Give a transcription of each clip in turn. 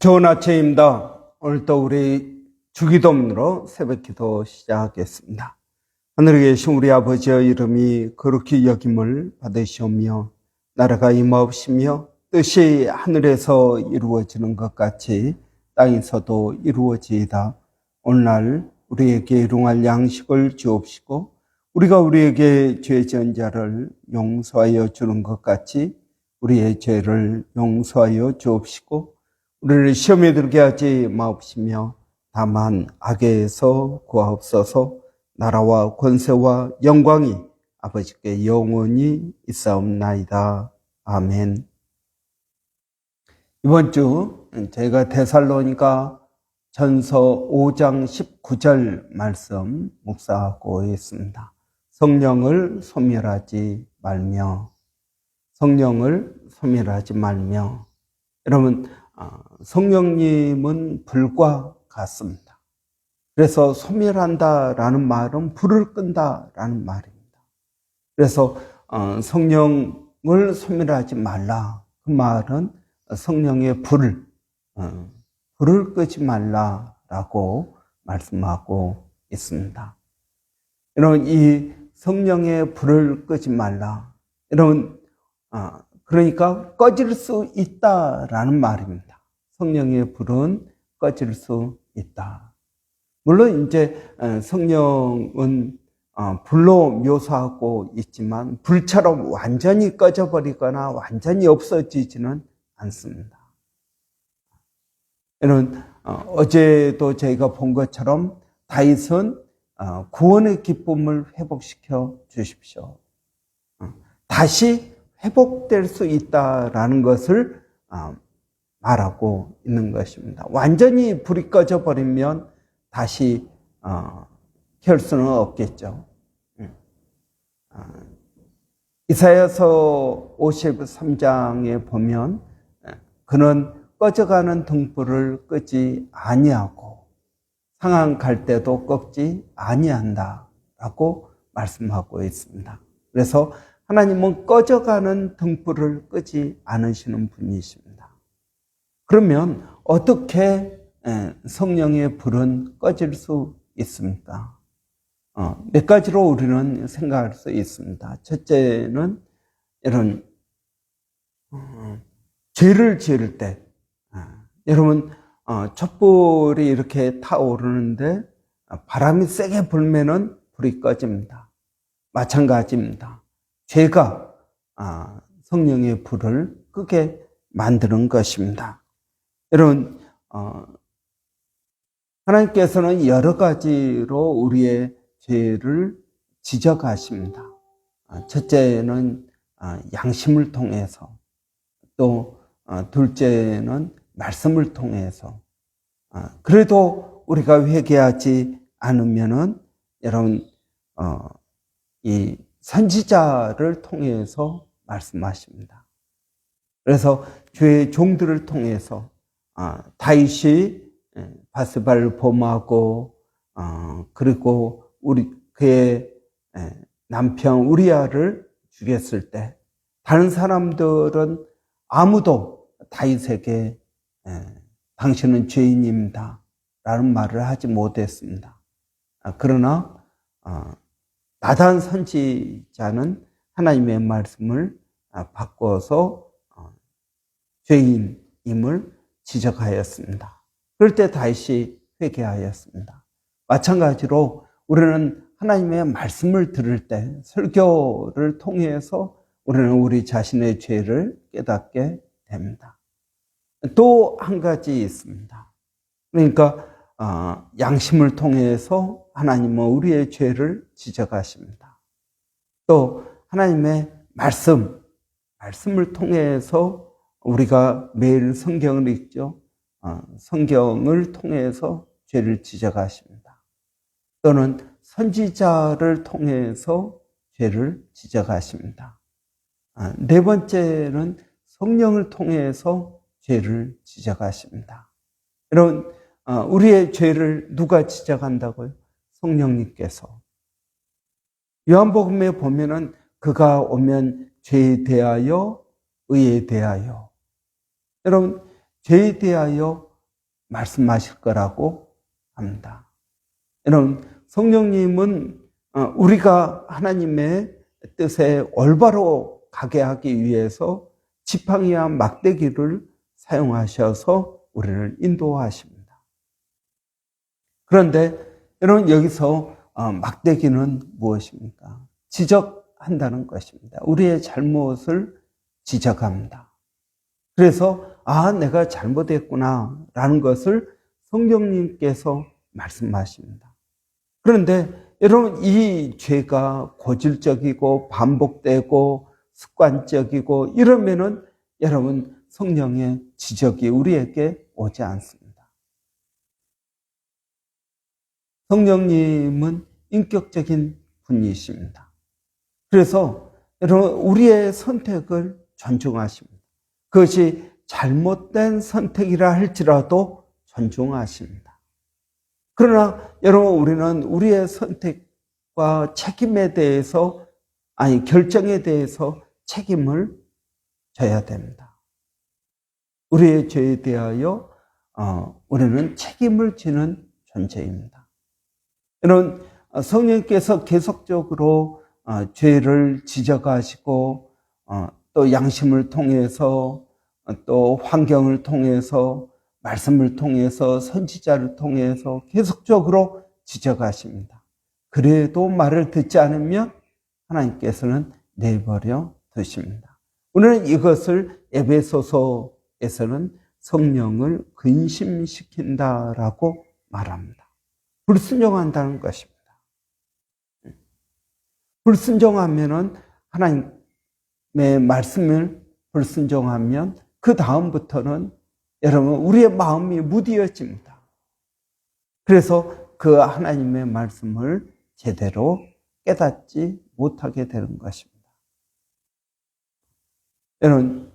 좋은 아침입니다. 오늘도 우리 주기도문으로 새벽기도 시작하겠습니다. 하늘에 계신 우리 아버지의 이름이 거룩히 여김을 받으시오며 나라가 임하옵시며 뜻이 하늘에서 이루어지는 것 같이 땅에서도 이루어지이다. 오늘날 우리에게 일용할 양식을 주옵시고 우리가 우리에게 죄 지은 자를 용서하여 주는 것 같이 우리의 죄를 용서하여 주옵시고 우리를 시험에 들게 하지 마옵시며 다만 악에서 구하옵소서. 나라와 권세와 영광이 아버지께 영원히 있사옵나이다. 아멘. 이번 주 저희가 데살로니가 전서 5장 19절 말씀 묵상하고 있습니다. 성령을 소멸하지 말며, 성령을 소멸하지 말며. 여러분, 성령님은 불과 같습니다. 그래서 소멸한다라는 말은 불을 끈다라는 말입니다. 그래서 성령을 소멸하지 말라. 그 말은 성령의 불을 끄지 말라라고 말씀하고 있습니다. 여러분, 이 성령의 불을 끄지 말라. 여러분, 그러니까 꺼질 수 있다라는 말입니다. 성령의 불은 꺼질 수 있다. 물론 이제 성령은 불로 묘사하고 있지만 불처럼 완전히 꺼져버리거나 완전히 없어지지는 않습니다. 여러분, 어제도 저희가 본 것처럼 다윗은 구원의 기쁨을 회복시켜 주십시오. 다시 회복될 수 있다라는 것을 말하고 있는 것입니다. 완전히 불이 꺼져버리면 다시 켤 수는 없겠죠. 이사야서 53장에 보면 그는 꺼져가는 등불을 끄지 아니하고 상한 갈대도 꺾지 아니한다라고 말씀하고 있습니다. 그래서 하나님은 꺼져가는 등불을 끄지 않으시는 분이십니다. 그러면 어떻게 성령의 불은 꺼질 수 있습니까? 몇 가지로 우리는 생각할 수 있습니다. 첫째는 이런 죄를 지을 때, 여러분 촛불이 이렇게 타오르는데 바람이 세게 불면은 불이 꺼집니다. 마찬가지입니다. 죄가 성령의 불을 끄게 만드는 것입니다. 여러분, 하나님께서는 여러 가지로 우리의 죄를 지적하십니다. 첫째는 양심을 통해서, 또 둘째는 말씀을 통해서. 그래도 우리가 회개하지 않으면은 여러분 이 선지자를 통해서 말씀하십니다. 그래서 주의 종들을 통해서 다윗이 바스바를 범하고 그리고 그의 남편 우리아를 죽였을 때 다른 사람들은 아무도 다윗에게 당신은 죄인입니다 라는 말을 하지 못했습니다. 그러나 나단 선지자는 하나님의 말씀을 바꿔서 죄인임을 지적하였습니다. 그럴 때 다윗이 회개하였습니다. 마찬가지로 우리는 하나님의 말씀을 들을 때 설교를 통해서 우리는 우리 자신의 죄를 깨닫게 됩니다. 또 한 가지 있습니다. 그러니까 양심을 통해서 하나님은 우리의 죄를 지적하십니다. 또 하나님의 말씀을 통해서 우리가 매일 성경을 읽죠. 성경을 통해서 죄를 지적하십니다. 또는 선지자를 통해서 죄를 지적하십니다. 네 번째는 성령을 통해서 죄를 지적하십니다. 여러분, 우리의 죄를 누가 지적한다고요? 성령님께서. 요한복음에 보면은 그가 오면 죄에 대하여 의에 대하여. 여러분, 죄에 대하여 말씀하실 거라고 합니다. 여러분, 성령님은 우리가 하나님의 뜻에 올바로 가게 하기 위해서 지팡이와 막대기를 사용하셔서 우리를 인도하십니다. 그런데 여러분, 여기서 막대기는 무엇입니까? 지적한다는 것입니다. 우리의 잘못을 지적합니다. 그래서 내가 잘못했구나 라는 것을 성령님께서 말씀하십니다. 그런데 여러분, 이 죄가 고질적이고 반복되고 습관적이고 이러면은 여러분, 성령의 지적이 우리에게 오지 않습니다. 성령님은 인격적인 분이십니다. 그래서 여러분, 우리의 선택을 존중하십니다. 그것이 잘못된 선택이라 할지라도 존중하십니다. 그러나 여러분, 우리는 우리의 선택과 책임에 대해서, 결정에 대해서 책임을 져야 됩니다. 우리의 죄에 대하여 우리는 책임을 지는 존재입니다. 여러분, 성령께서 계속적으로 죄를 지적하시고 또 양심을 통해서 또 환경을 통해서 말씀을 통해서 선지자를 통해서 계속적으로 지적하십니다. 그래도 말을 듣지 않으면 하나님께서는 내버려 두십니다. 우리는 이것을 에베소서에서는 성령을 근심시킨다라고 말합니다. 불순종한다는 것입니다. 불순종하면은 하나님의 말씀을 불순종하면 그 다음부터는 여러분, 우리의 마음이 무디어집니다. 그래서 그 하나님의 말씀을 제대로 깨닫지 못하게 되는 것입니다. 여러분,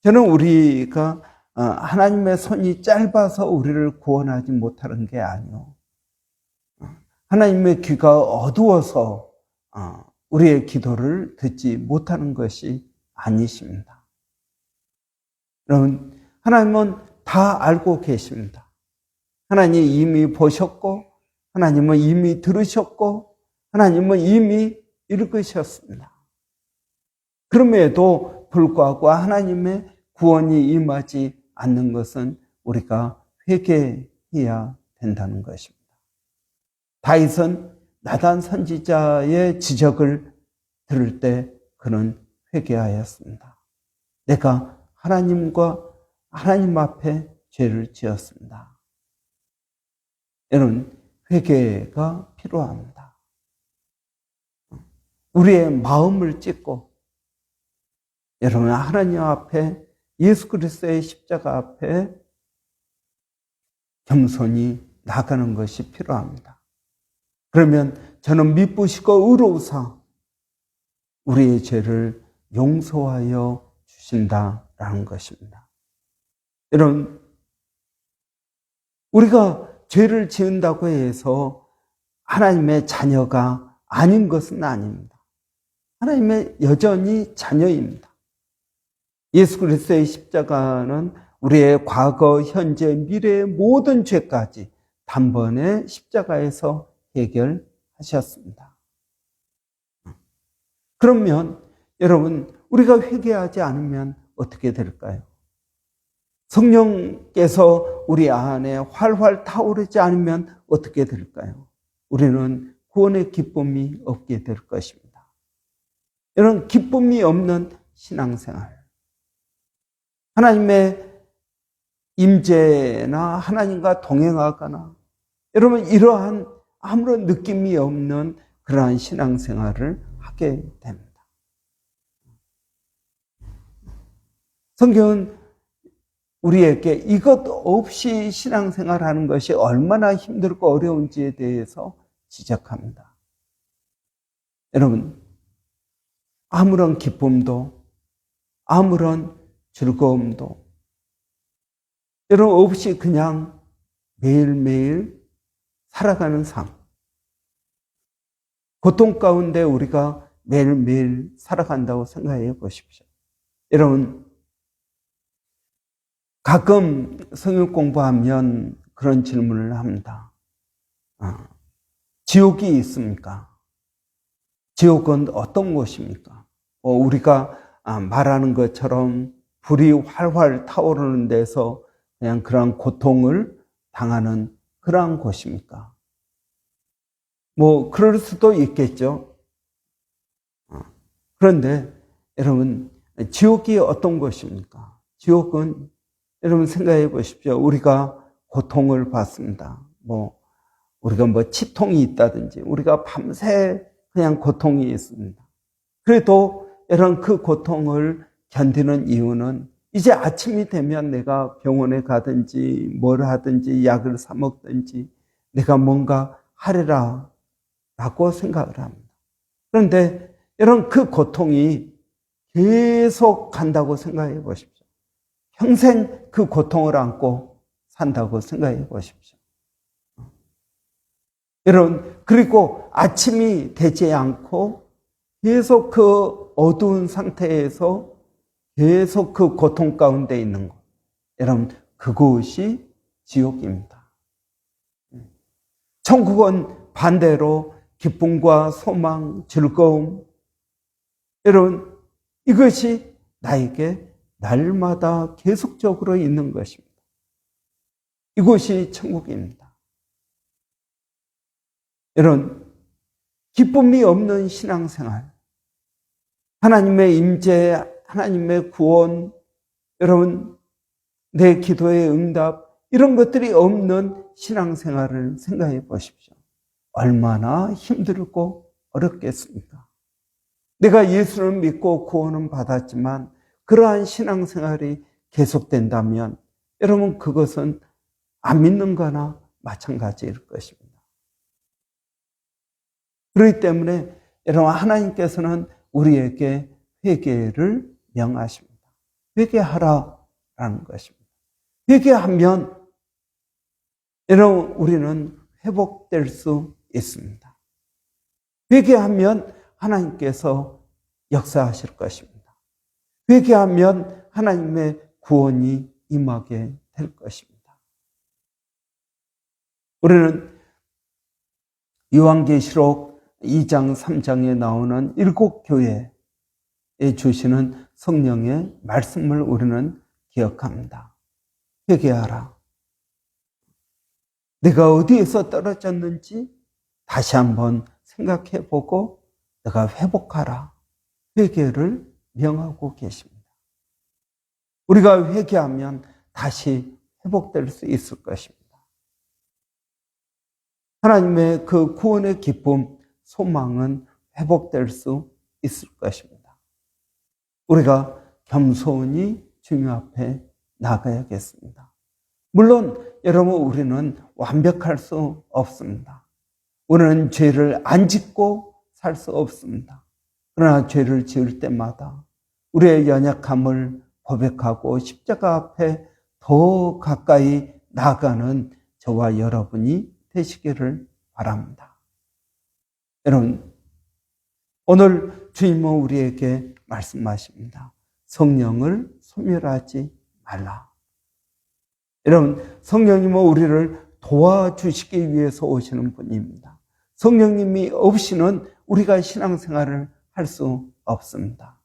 저는 우리가 하나님의 손이 짧아서 우리를 구원하지 못하는 게 아니요, 하나님의 귀가 어두워서 우리의 기도를 듣지 못하는 것이 아니십니다. 여러분, 하나님은 다 알고 계십니다. 하나님이 이미 보셨고, 하나님은 이미 들으셨고, 하나님은 이미 읽으셨습니다. 그럼에도 불구하고 하나님의 구원이 임하지 않는 것은 우리가 회개해야 된다는 것입니다. 다윗은 나단 선지자의 지적을 들을 때 그는 회개하였습니다. 내가 하나님 앞에 죄를 지었습니다. 여러분, 회개가 필요합니다. 우리의 마음을 찢고 여러분, 하나님 앞에, 예수 그리스도의 십자가 앞에 겸손히 나가는 것이 필요합니다. 그러면 저는 미쁘시고 의로우사 우리의 죄를 용서하여 주신다라는 것입니다. 여러분, 우리가 죄를 지은다고 해서 하나님의 자녀가 아닌 것은 아닙니다. 하나님의 여전히 자녀입니다. 예수 그리스도의 십자가는 우리의 과거, 현재, 미래의 모든 죄까지 단번에 십자가에서 해결하셨습니다. 그러면 여러분, 우리가 회개하지 않으면 어떻게 될까요? 성령께서 우리 안에 활활 타오르지 않으면 어떻게 될까요? 우리는 구원의 기쁨이 없게 될 것입니다. 이런 기쁨이 없는 신앙생활, 하나님의 임재나 하나님과 동행하거나 여러분, 이러한 아무런 느낌이 없는 그러한 신앙생활을 하게 됩니다. 성경은 우리에게 이것 없이 신앙생활하는 것이 얼마나 힘들고 어려운지에 대해서 지적합니다. 여러분, 아무런 기쁨도 아무런 즐거움도 여러분 없이 그냥 매일매일 살아가는 삶, 고통 가운데 우리가 매일매일 살아간다고 생각해 보십시오. 여러분, 가끔 성경 공부하면 그런 질문을 합니다. 지옥이 있습니까? 지옥은 어떤 곳입니까? 우리가 말하는 것처럼 불이 활활 타오르는 데서 그냥 그런 고통을 당하는 그러한 곳입니까? 그럴 수도 있겠죠. 그런데 여러분, 지옥이 어떤 곳입니까? 지옥은 여러분 생각해 보십시오. 우리가 고통을 받습니다. 우리가 치통이 있다든지, 우리가 밤새 그냥 고통이 있습니다. 그래도 여러분 그 고통을 견디는 이유는 이제 아침이 되면 내가 병원에 가든지 뭘 하든지 약을 사 먹든지 내가 뭔가 하리라 라고 생각을 합니다. 그런데 여러분 그 고통이 계속 간다고 생각해 보십시오. 평생 그 고통을 안고 산다고 생각해 보십시오. 여러분, 그리고 아침이 되지 않고 계속 그 어두운 상태에서 계속 그 고통 가운데 있는 것. 여러분, 그곳이 지옥입니다. 천국은 반대로 기쁨과 소망, 즐거움. 여러분, 이것이 나에게 날마다 계속적으로 있는 것입니다. 이곳이 천국입니다. 여러분, 기쁨이 없는 신앙생활, 하나님의 임재, 하나님의 구원, 여러분, 내 기도의 응답, 이런 것들이 없는 신앙생활을 생각해 보십시오. 얼마나 힘들고 어렵겠습니까? 내가 예수를 믿고 구원은 받았지만 그러한 신앙생활이 계속된다면 여러분 그것은 안 믿는 거나 마찬가지일 것입니다. 그렇기 때문에 여러분 하나님께서는 우리에게 회개를 명하십니다. 회개하라라는 것입니다. 회개하면 여러분 우리는 회복될 수 있습니다. 회개하면 하나님께서 역사하실 것입니다. 회개하면 하나님의 구원이 임하게 될 것입니다. 우리는 요한계시록 2장 3장에 나오는 7교회에 주시는 성령의 말씀을 우리는 기억합니다. 회개하라. 내가 어디에서 떨어졌는지 다시 한번 생각해보고 내가 회복하라. 회개를 명하고 계십니다. 우리가 회개하면 다시 회복될 수 있을 것입니다. 하나님의 그 구원의 기쁨, 소망은 회복될 수 있을 것입니다. 우리가 겸손히 주님 앞에 나가야겠습니다. 물론 여러분 우리는 완벽할 수 없습니다. 우리는 죄를 안 짓고 살 수 없습니다. 그러나 죄를 지을 때마다 우리의 연약함을 고백하고 십자가 앞에 더 가까이 나아가는 저와 여러분이 되시기를 바랍니다. 여러분, 오늘 주님은 우리에게 말씀하십니다. 성령을 소멸하지 말라. 여러분, 성령님은 우리를 도와주시기 위해서 오시는 분입니다. 성령님이 없이는 우리가 신앙생활을 할 수 없습니다.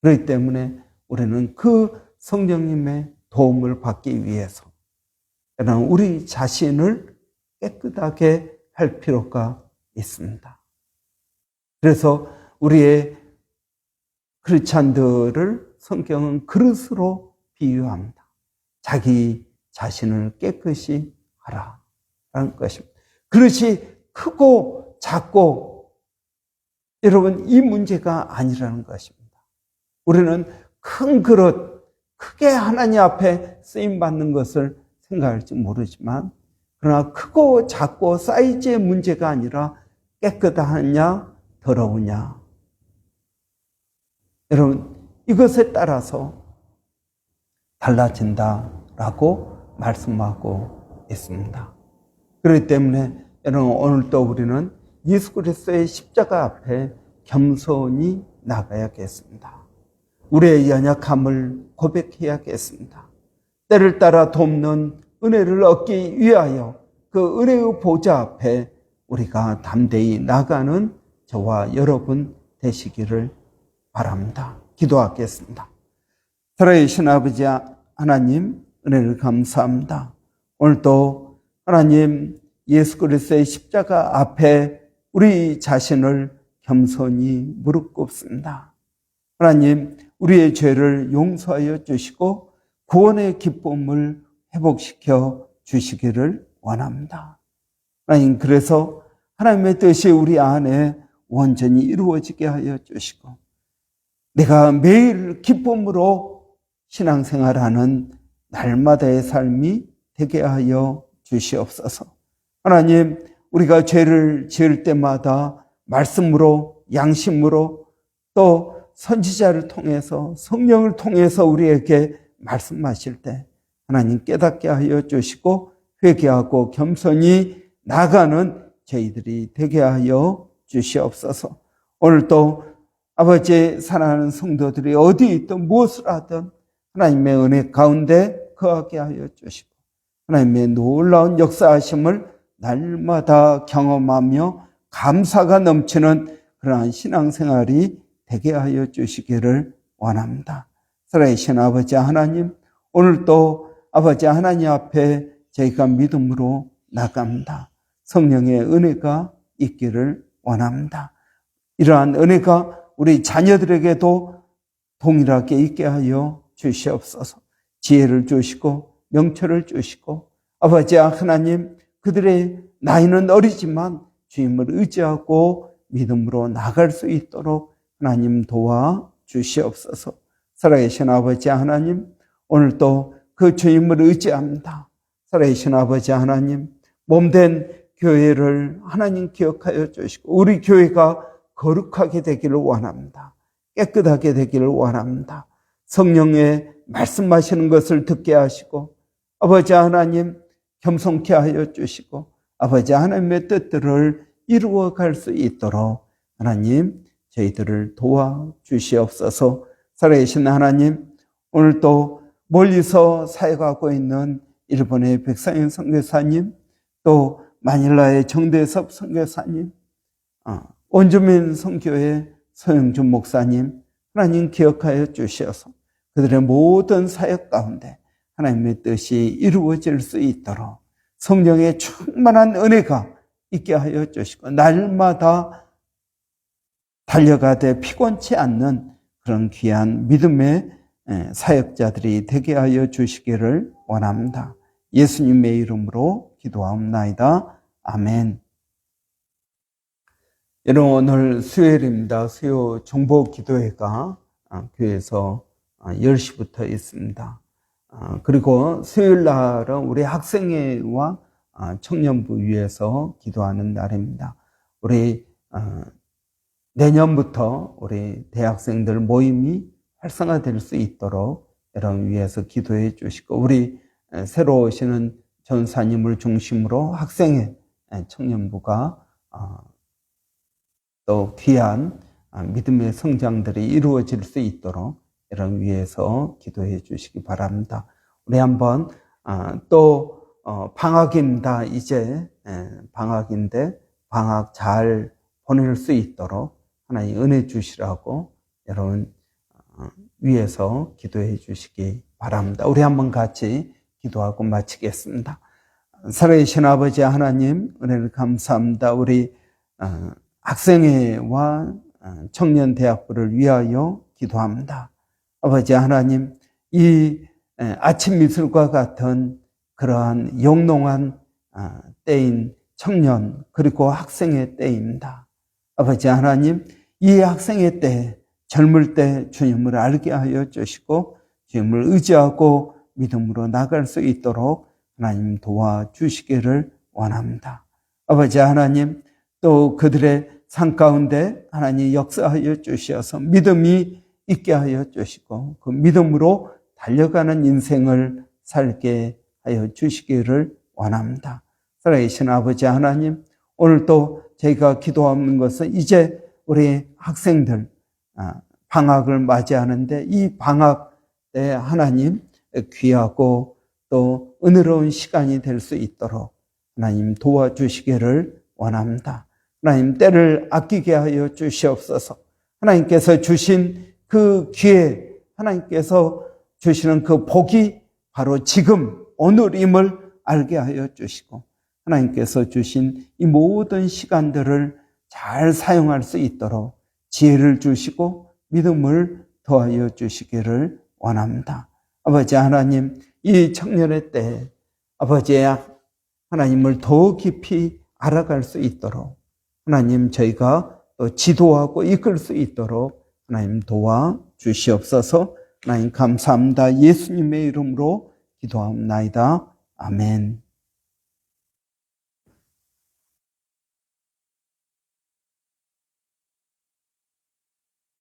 그렇기 때문에 우리는 그 성령님의 도움을 받기 위해서 우리 자신을 깨끗하게 할 필요가 있습니다. 그래서 우리의 크리스찬들을 성경은 그릇으로 비유합니다. 자기 자신을 깨끗이 하라라는 것입니다. 그릇이 크고 작고 여러분 이 문제가 아니라는 것입니다. 우리는 큰 그릇, 크게 하나님 앞에 쓰임받는 것을 생각할지 모르지만 그러나 크고 작고 사이즈의 문제가 아니라 깨끗하냐 더러우냐. 여러분 이것에 따라서 달라진다라고 말씀하고 있습니다. 그렇기 때문에 여러분 오늘도 우리는 예수 그리스도의 십자가 앞에 겸손히 나가야겠습니다. 우리의 연약함을 고백해야겠습니다. 때를 따라 돕는 은혜를 얻기 위하여 그 은혜의 보좌 앞에 우리가 담대히 나가는 저와 여러분 되시기를 바랍니다. 기도하겠습니다. 살아계신 아버지 하나님, 은혜를 감사합니다. 오늘도 하나님 예수 그리스도의 십자가 앞에 우리 자신을 겸손히 무릎 꿇습니다. 하나님, 우리의 죄를 용서하여 주시고 구원의 기쁨을 회복시켜 주시기를 원합니다. 하나님, 그래서 하나님의 뜻이 우리 안에 온전히 이루어지게 하여 주시고 내가 매일 기쁨으로 신앙생활하는 날마다의 삶이 되게 하여 주시옵소서. 하나님, 우리가 죄를 지을 때마다 말씀으로, 양심으로, 또 선지자를 통해서, 성령을 통해서 우리에게 말씀하실 때 하나님 깨닫게 하여 주시고 회개하고 겸손히 나가는 저희들이 되게 하여 주시옵소서. 오늘도 아버지 사랑하는 성도들이 어디 있든 무엇을 하든 하나님의 은혜 가운데 거하게 하여 주시고 하나님의 놀라운 역사하심을 날마다 경험하며 감사가 넘치는 그러한 신앙생활이 되게 하여 주시기를 원합니다. 살아계신 아버지 하나님, 오늘도 아버지 하나님 앞에 저희가 믿음으로 나갑니다. 성령의 은혜가 있기를 원합니다. 이러한 은혜가 우리 자녀들에게도 동일하게 있게 하여 주시옵소서. 지혜를 주시고 명철을 주시고 아버지 하나님, 그들의 나이는 어리지만 주님을 의지하고 믿음으로 나갈 수 있도록 하나님 도와 주시옵소서. 살아계신 아버지 하나님, 오늘도 그 주님을 의지합니다. 살아계신 아버지 하나님, 몸된 교회를 하나님 기억하여 주시고 우리 교회가 거룩하게 되기를 원합니다. 깨끗하게 되기를 원합니다. 성령의 말씀하시는 것을 듣게 하시고 아버지 하나님 겸손케 하여 주시고 아버지 하나님의 뜻들을 이루어 갈 수 있도록 하나님 저희들을 도와 주시옵소서. 살아계신 하나님, 오늘도 멀리서 사역하고 있는 일본의 백상현 선교사님, 또 마닐라의 정대섭 선교사님, 원주민 선교회 서영준 목사님, 하나님 기억하여 주셔서 그들의 모든 사역 가운데 하나님의 뜻이 이루어질 수 있도록 성령의 충만한 은혜가 있게 하여 주시고 날마다 달려가되 피곤치 않는 그런 귀한 믿음의 사역자들이 되게 하여 주시기를 원합니다. 예수님의 이름으로 기도하옵나이다. 아멘. 여러분, 오늘 수요일입니다. 수요 정보 기도회가 교회에서 10시부터 있습니다. 그리고 수요일 날은 우리 학생회와 청년부 위해서 기도하는 날입니다. 우리 내년부터 우리 대학생들 모임이 활성화될 수 있도록 여러분 위해서 기도해 주시고 우리 새로 오시는 전사님을 중심으로 학생회 청년부가 또 귀한 믿음의 성장들이 이루어질 수 있도록 여러분 위해서 기도해 주시기 바랍니다. 우리 한번 또 방학입니다. 이제 방학인데 방학 잘 보낼 수 있도록 하나님 은혜 주시라고 여러분 위해서 기도해 주시기 바랍니다. 우리 한번 같이 기도하고 마치겠습니다. 살아계신 아버지 하나님, 은혜를 감사합니다. 우리 학생회와 청년대학부를 위하여 기도합니다. 아버지 하나님, 이 아침 이슬과 같은 그러한 영롱한 때인 청년 그리고 학생의 때입니다. 아버지 하나님, 이 학생의 때, 젊을 때 주님을 알게 하여 주시고 주님을 의지하고 믿음으로 나갈 수 있도록 하나님 도와주시기를 원합니다. 아버지 하나님, 또 그들의 삶 가운데 하나님 역사하여 주셔서 믿음이 있게 하여 주시고 그 믿음으로 달려가는 인생을 살게 하여 주시기를 원합니다. 살아계신 아버지 하나님, 오늘도 저희가 기도하는 것은 이제 우리 학생들 방학을 맞이하는데 이 방학 때 하나님 귀하고 또 은혜로운 시간이 될 수 있도록 하나님 도와주시기를 원합니다. 하나님 때를 아끼게 하여 주시옵소서. 하나님께서 주신 그 기회, 하나님께서 주시는 그 복이 바로 지금 오늘임을 알게 하여 주시고 하나님께서 주신 이 모든 시간들을 잘 사용할 수 있도록 지혜를 주시고 믿음을 더하여 주시기를 원합니다. 아버지 하나님, 이 청년의 때 아버지의 하나님을 더 깊이 알아갈 수 있도록 하나님 저희가 또 지도하고 이끌 수 있도록 하나님 도와주시옵소서. 하나님 감사합니다. 예수님의 이름으로 기도합니다. 아멘.